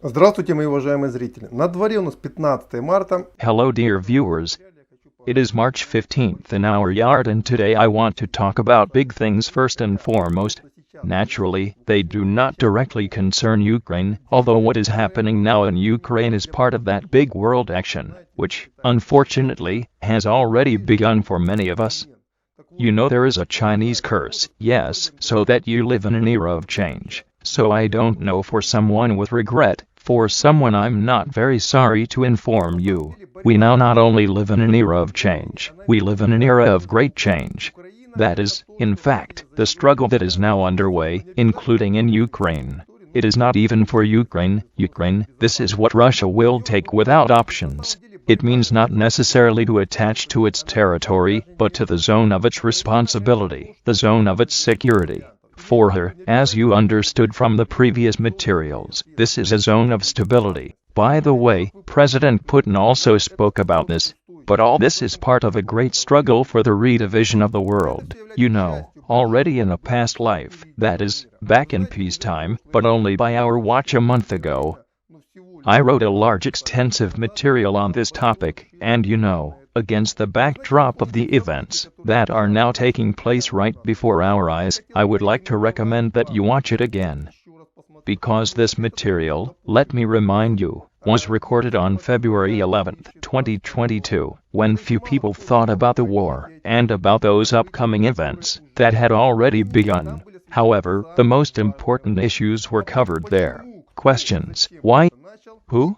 Здравствуйте, мои уважаемые зрители. На дворе у нас 15 марта. Hello dear viewers. It is March 15th in our yard and today I want to talk about big things first and foremost. Naturally, they do not directly concern Ukraine, although what is happening now in Ukraine is part of that big world action, which, unfortunately, has already begun for many of us. You know there is a Chinese curse, yes, so that you live in an era of change. So I don't know, for someone with regret, for someone I'm not very sorry to inform you. We now not only live in an era of change, we live in an era of great change. That is, in fact, the struggle that is now underway, including in Ukraine. It is not even for Ukraine, this is what Russia will take without options. It means not necessarily to attach to its territory, but to the zone of its responsibility, the zone of its security. For her, as you understood from the previous materials, this is a zone of stability. By the way, President Putin also spoke about this. But all this is part of a great struggle for the redivision of the world. You know, already in a past life, that is, back in peacetime, but only by our watch a month ago, I wrote a large extensive material on this topic, and you know, against the backdrop of the events that are now taking place right before our eyes, I would like to recommend that you watch it again. Because this material, let me remind you, was recorded on February 11, 2022, when few people thought about the war and about those upcoming events that had already begun. However, the most important issues were covered there. Questions: why, who,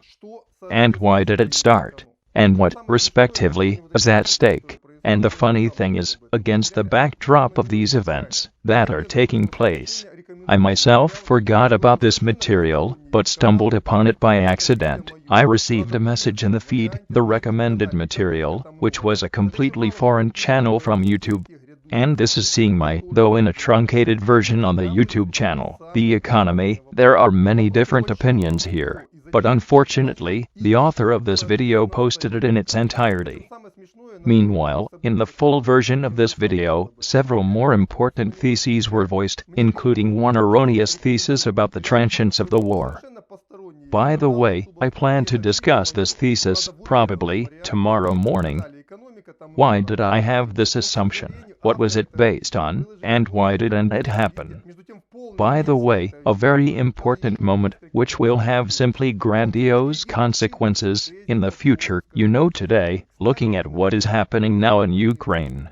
and why did it start, and what, respectively, is at stake. And the funny thing is, against the backdrop of these events that are taking place, I myself forgot about this material, but stumbled upon it by accident. I received a message in the feed, the recommended material, which was a completely foreign channel from YouTube. And this is seeing my, though in a truncated version on the YouTube channel, The Economy. There are many different opinions here, but unfortunately, the author of this video posted it in its entirety. Meanwhile, in the full version of this video, several more important theses were voiced, including one erroneous thesis about the transience of the war. By the way, I plan to discuss this thesis, probably, tomorrow morning. Why did I have this assumption? What was it based on, and why didn't it happen? By the way, a very important moment, which will have simply grandiose consequences in the future. You know, today, looking at what is happening now in Ukraine,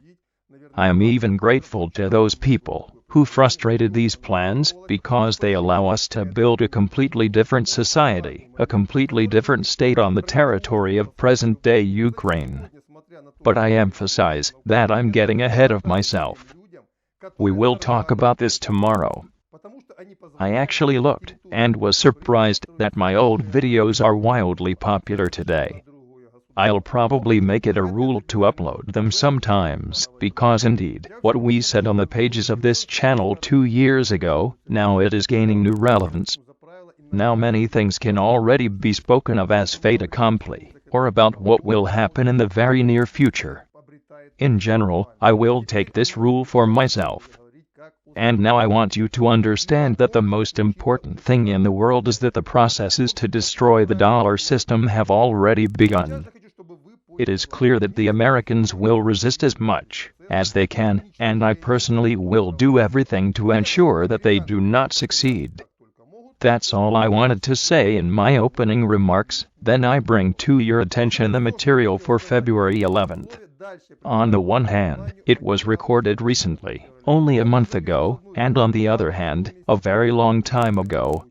I am even grateful to those people who frustrated these plans, because they allow us to build a completely different society, a completely different state on the territory of present-day Ukraine. But I emphasize that I'm getting ahead of myself. We will talk about this tomorrow. I actually looked and was surprised that my old videos are wildly popular today. I'll probably make it a rule to upload them sometimes, because indeed, what we said on the pages of this channel 2 years ago, now it is gaining new relevance. Now many things can already be spoken of as fait accompli, or about what will happen in the very near future. In general, I will take this rule for myself. And now I want you to understand that the most important thing in the world is that the processes to destroy the dollar system have already begun. It is clear that the Americans will resist as much as they can, and I personally will do everything to ensure that they do not succeed. That's all I wanted to say in my opening remarks. Then I bring to your attention the material for February 11th. On the one hand, it was recorded recently, only a month ago, and on the other hand, a very long time ago,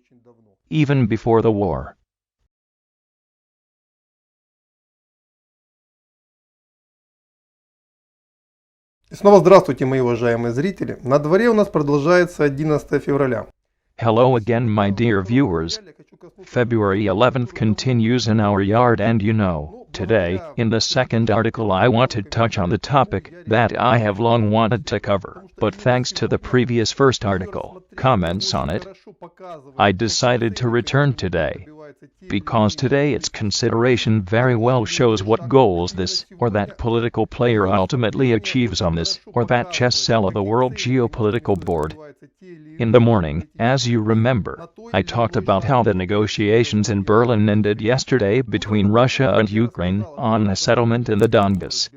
even before the war. И снова здравствуйте, мои уважаемые зрители. На дворе у нас продолжается 11 февраля. Hello again, my dear viewers. February 11th continues in our yard, and you know, today, in the second article I want to touch on the topic that I have long wanted to cover, but thanks to the previous first article, comments on it, I decided to return today. because today its consideration very well shows what goals this or that political player ultimately achieves on this or that chess cell of the world geopolitical board. In the morning, as you remember, I talked about how the negotiations in Berlin ended yesterday between Russia and Ukraine on a settlement in the Donbas.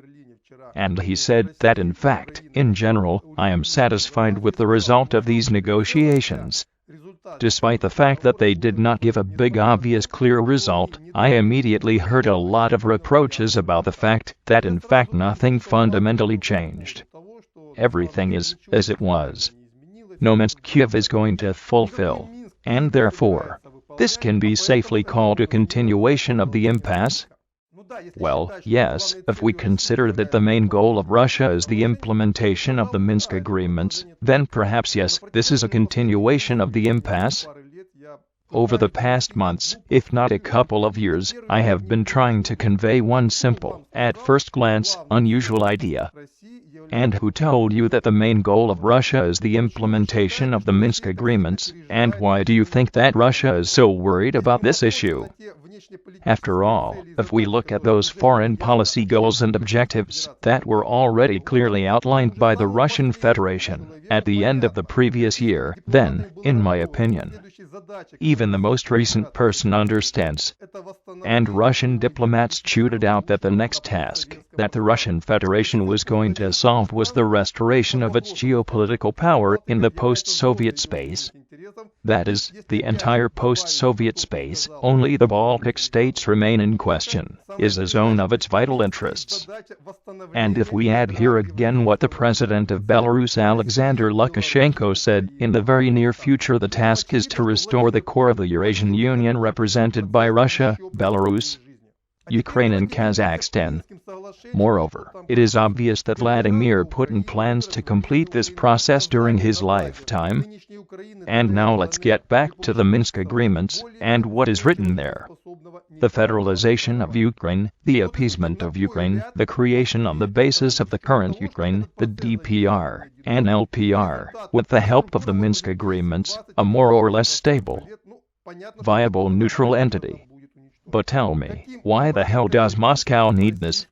And he said that in fact, in general, I am satisfied with the result of these negotiations. Despite the fact that they did not give a big obvious clear result, I immediately heard a lot of reproaches about the fact that in fact nothing fundamentally changed. Everything is as it was. No Minsk Kiev is going to fulfill, and therefore, this can be safely called a continuation of the impasse. Well, yes, if we consider that the main goal of Russia is the implementation of the Minsk agreements, then perhaps yes, this is a continuation of the impasse. Over the past months, if not a couple of years, I have been trying to convey one simple, at first glance, unusual idea. And who told you that the main goal of Russia is the implementation of the Minsk agreements, and why do you think that Russia is so worried about this issue? After all, if we look at those foreign policy goals and objectives that were already clearly outlined by the Russian Federation at the end of the previous year, then, in my opinion, even the most recent person understands. And Russian diplomats chewed it out that the next task that the Russian Federation was going to solve was the restoration of its geopolitical power in the post-Soviet space. That is, the entire post-Soviet space, only the Baltic states remain in question, is a zone of its vital interests. And if we add here again what the president of Belarus Alexander Lukashenko said, in the very near future the task is to restore the core of the Eurasian Union represented by Russia, Belarus, Ukraine and Kazakhstan. Moreover, it is obvious that Vladimir Putin plans to complete this process during his lifetime. And now let's get back to the Minsk agreements, and what is written there. The federalization of Ukraine, the appeasement of Ukraine, the creation on the basis of the current Ukraine, the DPR, and LPR, with the help of the Minsk agreements, a more or less stable, viable neutral entity. But tell me, why the hell does Moscow need this?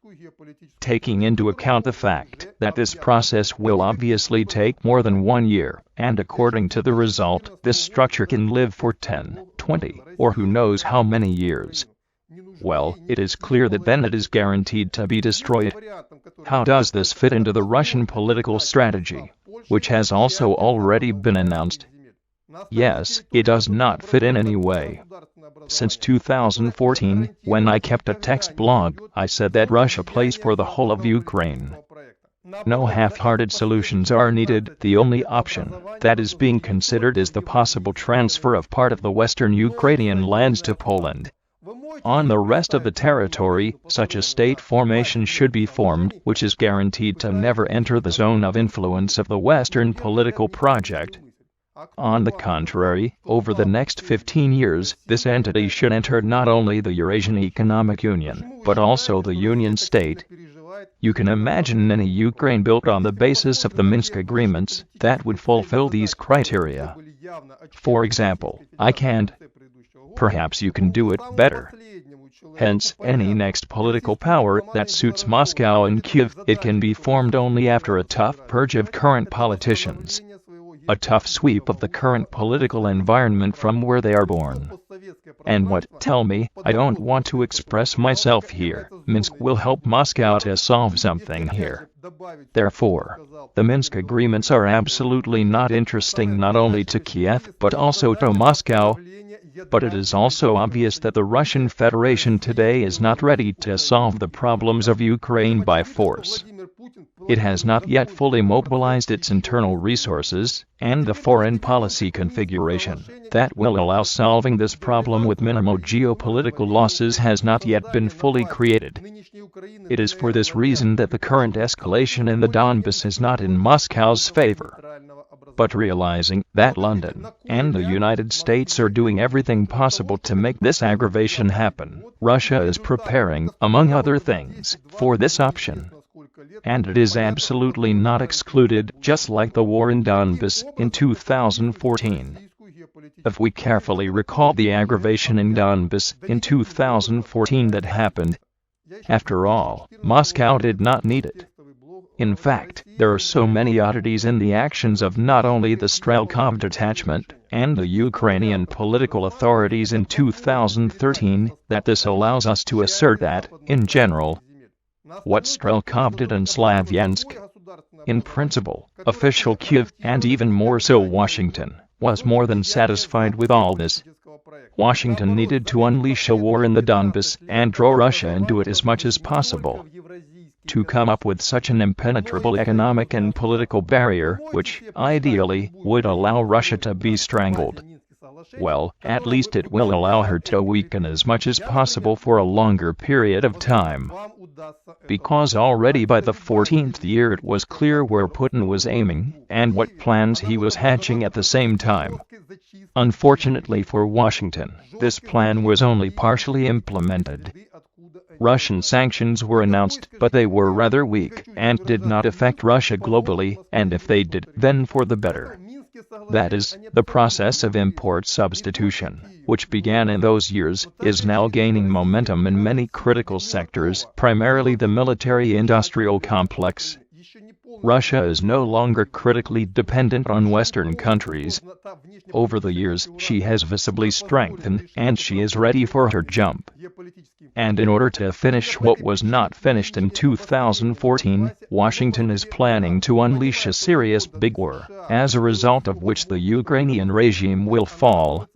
Taking into account the fact that this process will obviously take more than 1 year, and according to the result, this structure can live for 10, 20, or who knows how many years. Well, it is clear that then it is guaranteed to be destroyed. How does this fit into the Russian political strategy, which has also already been announced? Yes, it does not fit in any way. Since 2014, when I kept a text blog, I said that Russia plays for the whole of Ukraine. No half-hearted solutions are needed. The only option that is being considered is the possible transfer of part of the western Ukrainian lands to Poland. On the rest of the territory, such a state formation should be formed, which is guaranteed to never enter the zone of influence of the Western political project. On the contrary, over the next 15 years, this entity should enter not only the Eurasian Economic Union, but also the Union State. You can imagine any Ukraine built on the basis of the Minsk agreements that would fulfill these criteria. For example, I can't. Perhaps you can do it better. Hence, any next political power that suits Moscow and Kiev, it can be formed only after a tough purge of current politicians. A tough sweep of the current political environment from where they are born. And what, tell me, I don't want to express myself here, Minsk will help Moscow to solve something here. Therefore, the Minsk agreements are absolutely not interesting not only to Kiev but also to Moscow. But it is also obvious that the Russian Federation today is not ready to solve the problems of Ukraine by force. It has not yet fully mobilized its internal resources, and the foreign policy configuration that will allow solving this problem with minimal geopolitical losses has not yet been fully created. It is for this reason that the current escalation in the Donbas is not in Moscow's favor. But realizing that London and the United States are doing everything possible to make this aggravation happen, Russia is preparing, among other things, for this option. And it is absolutely not excluded, just like the war in Donbas in 2014. if we carefully recall the aggravation in Donbas in 2014 that happened. After all, Moscow did not need it. In fact, there are so many oddities in the actions of not only the Strelkov detachment and the Ukrainian political authorities in 2013 that this allows us to assert that, in general, what Strelkov did in Slavyansk, in principle, official Kiev, and even more so Washington, was more than satisfied with all this. Washington needed to unleash a war in the Donbas and draw Russia into it as much as possible, to come up with such an impenetrable economic and political barrier, which, ideally, would allow Russia to be strangled. Well, at least it will allow her to weaken as much as possible for a longer period of time. Because already by the 14th year it was clear where Putin was aiming, and what plans he was hatching at the same time. Unfortunately for Washington, this plan was only partially implemented. Russian sanctions were announced, but they were rather weak, and did not affect Russia globally, and if they did, then for the better. That is, the process of import substitution, which began in those years, is now gaining momentum in many critical sectors, primarily the military-industrial complex. Russia is no longer critically dependent on Western countries. Over the years, she has visibly strengthened, and she is ready for her jump. And in order to finish what was not finished in 2014, Washington is planning to unleash a serious big war, as a result of which the Ukrainian regime will fall.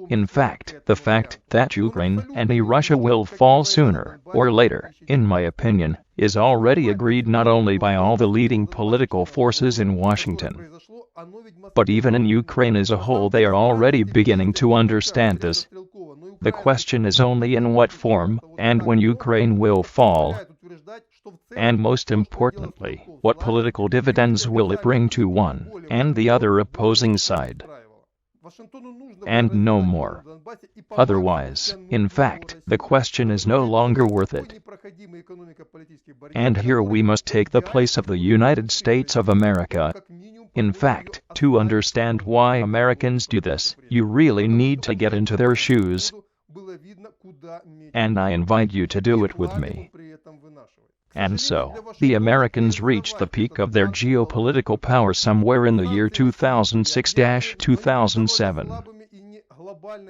In fact, the fact that Ukraine and Russia will fall sooner or later, in my opinion, is already agreed not only by all the leading political forces in Washington, but even in Ukraine as a whole. They are already beginning to understand this. The question is only in what form, and when Ukraine will fall. And most importantly, what political dividends will it bring to one and the other opposing side? And no more. Otherwise, in fact, the question is no longer worth it. And here we must take the place of the United States of America. In fact, to understand why Americans do this, you really need to get into their shoes. And I invite you to do it with me. And so, the Americans reached the peak of their geopolitical power somewhere in the year 2006-2007.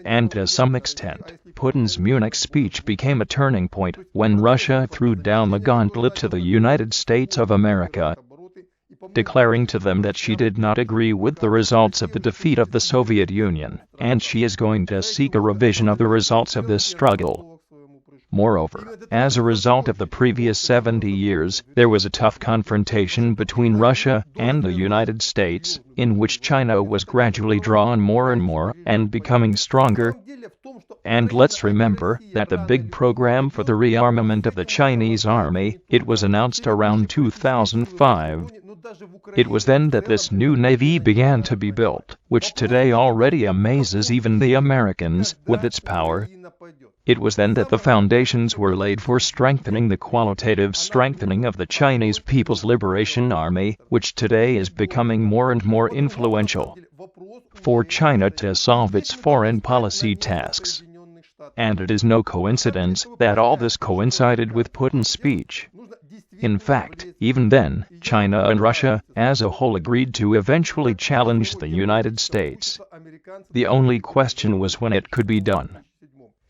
And to some extent, Putin's Munich speech became a turning point when Russia threw down the gauntlet to the United States of America, declaring to them that she did not agree with the results of the defeat of the Soviet Union, and she is going to seek a revision of the results of this struggle. Moreover, as a result of the previous 70 years, there was a tough confrontation between Russia and the United States, in which China was gradually drawn more and more, and becoming stronger. And let's remember that the big program for the rearmament of the Chinese army, it was announced around 2005. It was then that this new navy began to be built, which today already amazes even the Americans with its power. It was then that the foundations were laid for strengthening the qualitative strengthening of the Chinese People's Liberation Army, which today is becoming more and more influential for China to solve its foreign policy tasks. And it is no coincidence that all this coincided with Putin's speech. In fact, even then, China and Russia, as a whole, agreed to eventually challenge the United States. The only question was when it could be done.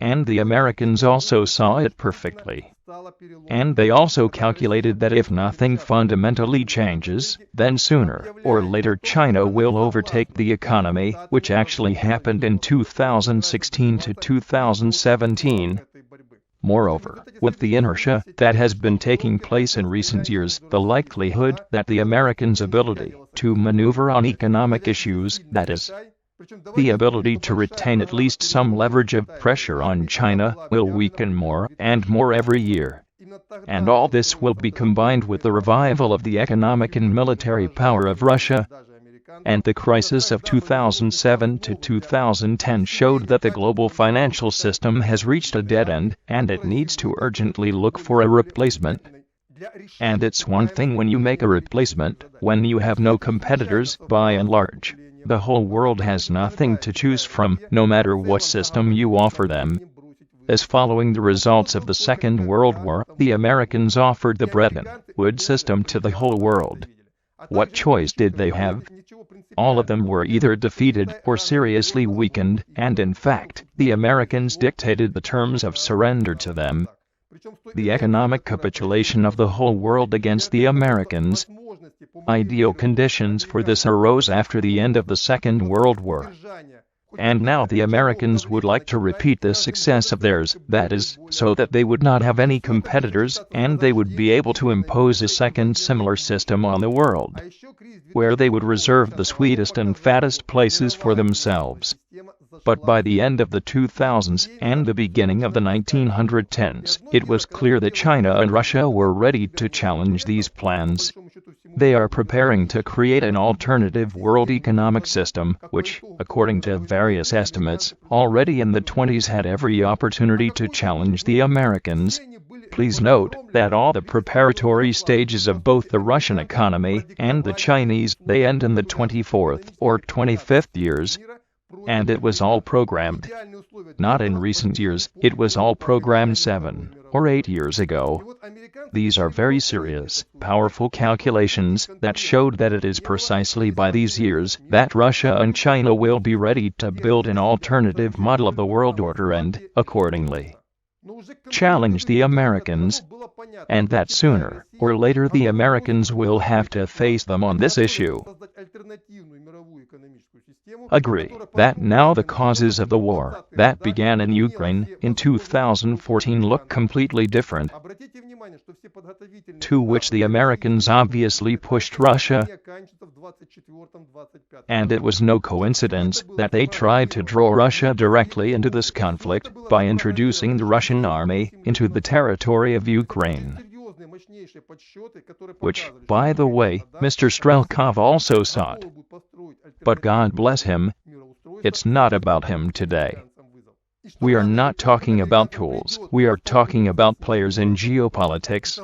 And the Americans also saw it perfectly. And they also calculated that if nothing fundamentally changes, then sooner or later China will overtake the economy, which actually happened in 2016 to 2017. Moreover, with the inertia that has been taking place in recent years, the likelihood that the Americans' ability to maneuver on economic issues, that is, the ability to retain at least some leverage of pressure on China, will weaken more and more every year. And all this will be combined with the revival of the economic and military power of Russia. And the crisis of 2007 to 2010 showed that the global financial system has reached a dead end, and it needs to urgently look for a replacement. And it's one thing when you make a replacement, when you have no competitors, by and large. The whole world has nothing to choose from, no matter what system you offer them. As following the results of the Second World War, the Americans offered the Bretton Woods system to the whole world. What choice did they have? All of them were either defeated or seriously weakened, and in fact, the Americans dictated the terms of surrender to them. The economic capitulation of the whole world against the Americans. Ideal conditions for this arose after the end of the Second World War. And now the Americans would like to repeat this success of theirs, that is, so that they would not have any competitors, and they would be able to impose a second similar system on the world, where they would reserve the sweetest and fattest places for themselves. But by the end of the 2000s and the beginning of the 1910s, it was clear that China and Russia were ready to challenge these plans. They are preparing to create an alternative world economic system, which, according to various estimates, already in the 20s had every opportunity to challenge the Americans. Please note that all the preparatory stages of both the Russian economy and the Chinese, they end in the 24th or 25th years. And it was all programmed. Not in recent years, it was all programmed 7 or 8 years ago. These are very serious, powerful calculations that showed that it is precisely by these years that Russia and China will be ready to build an alternative model of the world order and, accordingly, challenge the Americans, and that sooner or later the Americans will have to face them on this issue. Agree that now the causes of the war that began in Ukraine in 2014 look completely different, to which the Americans obviously pushed Russia, and it was no coincidence that they tried to draw Russia directly into this conflict by introducing the Russian army into the territory of Ukraine, which, by the way, Mr. Strelkov also sought. But God bless him, it's not about him today. We are not talking about tools, we are talking about players in geopolitics.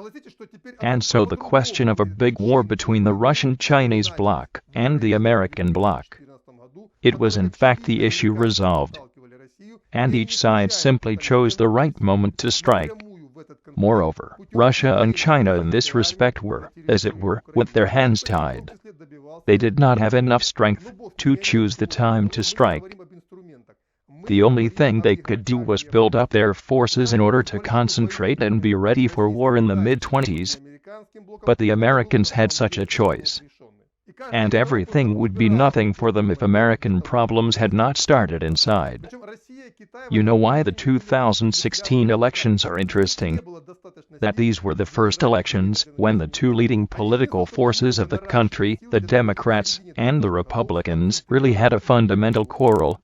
And so the question of a big war between the Russian-Chinese bloc and the American bloc, it was in fact the issue resolved. And each side simply chose the right moment to strike. Moreover, Russia and China in this respect were, as it were, with their hands tied. They did not have enough strength to choose the time to strike. The only thing they could do was build up their forces in order to concentrate and be ready for war in the mid-20s. But the Americans had such a choice. And everything would be nothing for them if American problems had not started inside. You know why the 2016 elections are interesting? That these were the first elections when the two leading political forces of the country, the Democrats and the Republicans, really had a fundamental quarrel.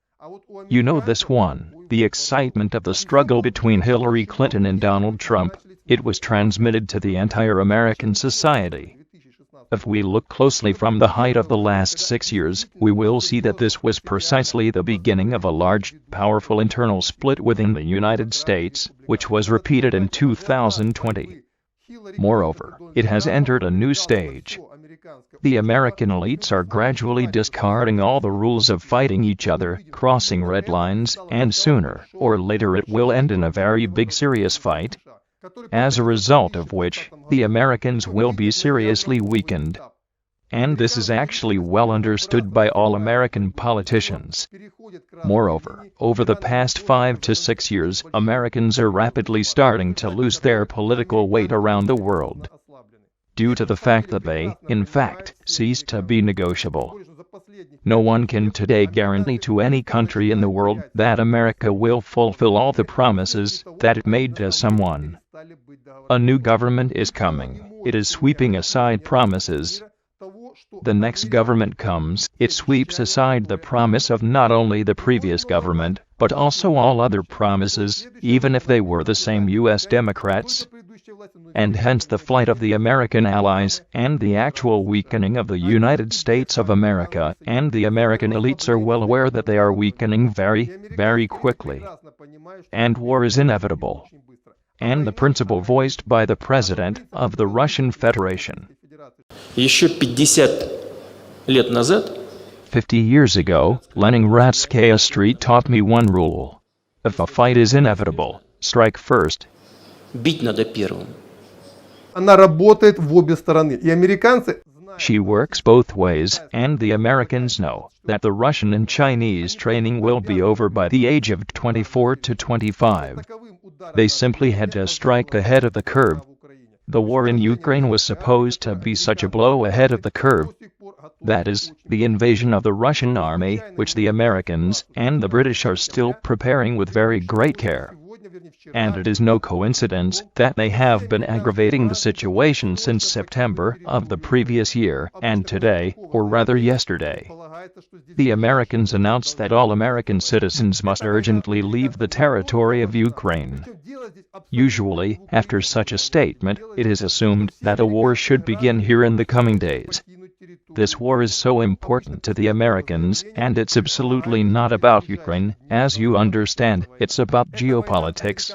You know this one, the excitement of the struggle between Hillary Clinton and Donald Trump. It was transmitted to the entire American society. If we look closely from the height of the last 6 years, we will see that this was precisely the beginning of a large, powerful internal split within the United States, which was repeated in 2020. Moreover, it has entered a new stage. The American elites are gradually discarding all the rules of fighting each other, crossing red lines, and sooner or later it will end in a very big serious fight, as a result of which, the Americans will be seriously weakened. And this is actually well understood by all American politicians. Moreover, over the past 5 to 6 years, Americans are rapidly starting to lose their political weight around the world, due to the fact that they, in fact, ceased to be negotiable. No one can today guarantee to any country in the world that America will fulfill all the promises that it made to someone. A new government is coming. It is sweeping aside promises. The next government comes, it sweeps aside the promise of not only the previous government, but also all other promises, even if they were the same U.S. Democrats. And hence the flight of the American allies, and the actual weakening of the United States of America, and the American elites are well aware that they are weakening very, very quickly. And war is inevitable. And the principle voiced by the President of the Russian Federation. Еще 50 лет назад 50 years ago, Leningradskaya Street taught me one rule. If a fight is inevitable, strike first. Бить надо первым. Она работает в обе стороны. И американцы... She works both ways, and the Americans know that the Russian and Chinese training will be over by the age of 24 to 25. They simply had to strike ahead of the curve. The war in Ukraine was supposed to be such a blow ahead of the curve. That is, the invasion of the Russian army, which the Americans and the British are still preparing with very great care. And it is no coincidence that they have been aggravating the situation since September of the previous year, and today, or rather yesterday, the Americans announced that all American citizens must urgently leave the territory of Ukraine. Usually, after such a statement, it is assumed that a war should begin here in the coming days. This war is so important to the Americans, and it's absolutely not about Ukraine, as you understand, it's about geopolitics.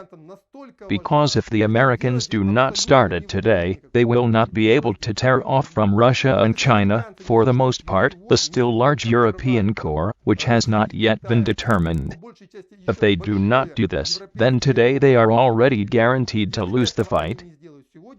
Because if the Americans do not start it today, they will not be able to tear off from Russia and China, for the most part, the still large European core, which has not yet been determined. If they do not do this, then today they are already guaranteed to lose the fight.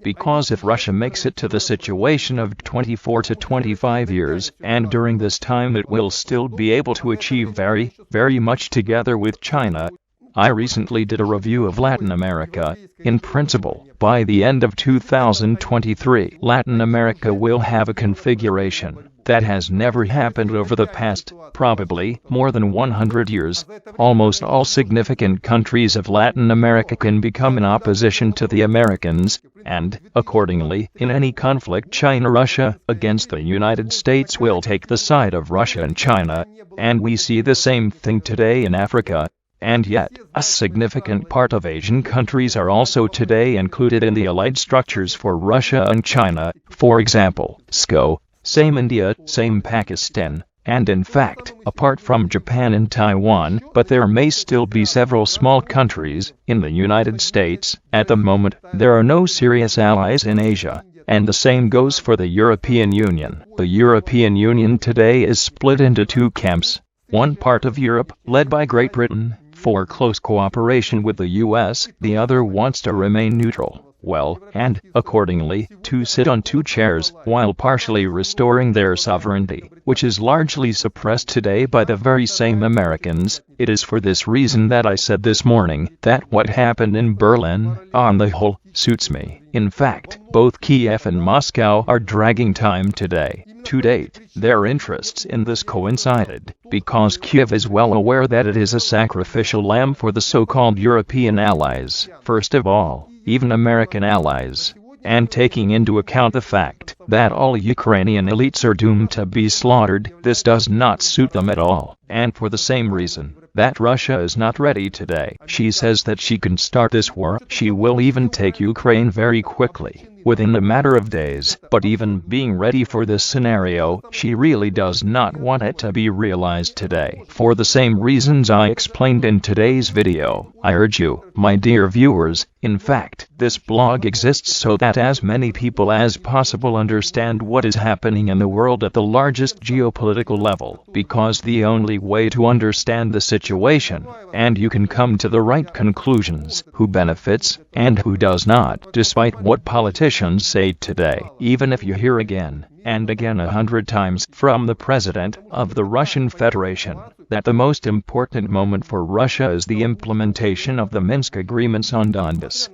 Because if Russia makes it to the situation of 24 to 25 years, and during this time it will still be able to achieve very much together with China. I recently did a review of Latin America. In principle, by the end of 2023, Latin America will have a configuration that has never happened over the past, probably, more than 100 years. Almost all significant countries of Latin America can become in opposition to the Americans, and, accordingly, in any conflict China-Russia against the United States will take the side of Russia and China, and we see the same thing today in Africa. And yet, a significant part of Asian countries are also today included in the allied structures for Russia and China, for example, SCO, same India, same Pakistan, and in fact, apart from Japan and Taiwan, but there may still be several small countries. In the United States, at the moment, there are no serious allies in Asia, and the same goes for the European Union. The European Union today is split into two camps. One part of Europe, led by Great Britain, for close cooperation with the US, the other wants to remain neutral. Well, and, accordingly, to sit on two chairs, while partially restoring their sovereignty, which is largely suppressed today by the very same Americans. It is for this reason that I said this morning that what happened in Berlin, on the whole, suits me. In fact, both Kiev and Moscow are dragging time today. To date, their interests in this coincided, because Kiev is well aware that it is a sacrificial lamb for the so-called European allies, first of all, even American allies, and taking into account the fact that all Ukrainian elites are doomed to be slaughtered, this does not suit them at all, and for the same reason that Russia is not ready today. She says that she can start this war, she will even take Ukraine very quickly, within a matter of days, but even being ready for this scenario, she really does not want it to be realized today. For the same reasons I explained in today's video, I urge you, my dear viewers, in fact, this blog exists so that as many people as possible understand what is happening in the world at the largest geopolitical level, because the only way to understand the situation, and you can come to the right conclusions, who benefits, and who does not, despite what politicians say today. Even if you hear again and again 100 times from the President of the Russian Federation that the most important moment for Russia is the implementation of the Minsk agreements on Donbas.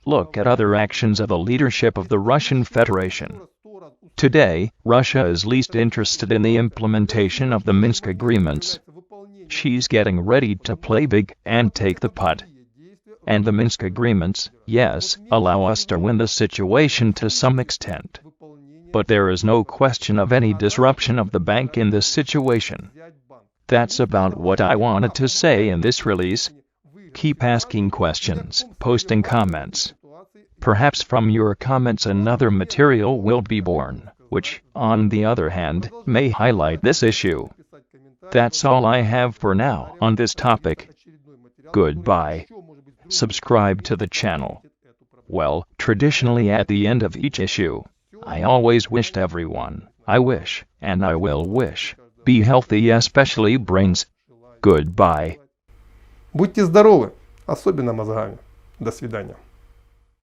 Look at other actions of the leadership of the Russian Federation. Today, Russia is least interested in the implementation of the Minsk agreements. She's getting ready to play big and take the putt. And the Minsk agreements, yes, allow us to win the situation to some extent. But there is no question of any disruption of the bank in this situation. That's about what I wanted to say in this release. Keep asking questions, posting comments. Perhaps from your comments another material will be born, which, on the other hand, may highlight this issue. That's all I have for now on this topic. Goodbye. Subscribe to the channel. Well, traditionally at the end of each issue, I always wished everyone, I wish, and I will wish, Be healthy, especially brains. Goodbye. Будьте здоровы, особенно мозгами. До свидания.